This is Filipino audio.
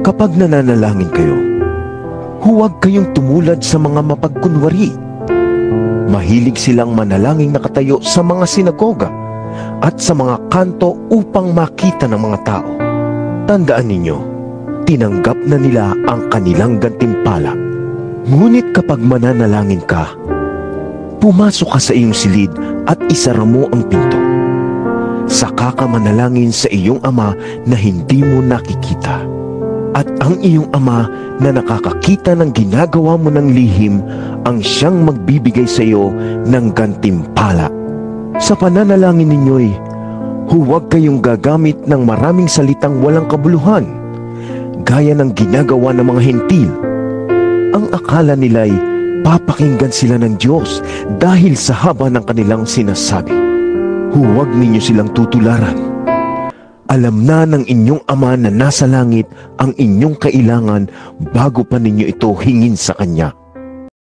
Kapag nananalangin kayo, huwag kayong tumulad sa mga mapagkunwari. Mahilig silang manalangin nakatayo sa mga sinagoga at sa mga kanto upang makita ng mga tao. Tandaan ninyo, tinanggap na nila ang kanilang gantimpala. Ngunit kapag mananalangin ka, pumasok ka sa iyong silid at isara mo ang pinto. Saka ka manalangin sa iyong Ama na hindi mo nakikita. At ang iyong Ama na nakakakita ng ginagawa mo ng lihim ang siyang magbibigay sa iyo ng gantimpala. Sa pananalangin ninyo'y huwag kayong gagamit ng maraming salitang walang kabuluhan, gaya ng ginagawa ng mga hentil. Ang akala nila'y papakinggan sila ng Diyos dahil sa haba ng kanilang sinasabi. Huwag ninyo silang tutularan. Alam na ng inyong Ama na nasa langit ang inyong kailangan bago pa ninyo ito hingin sa Kanya.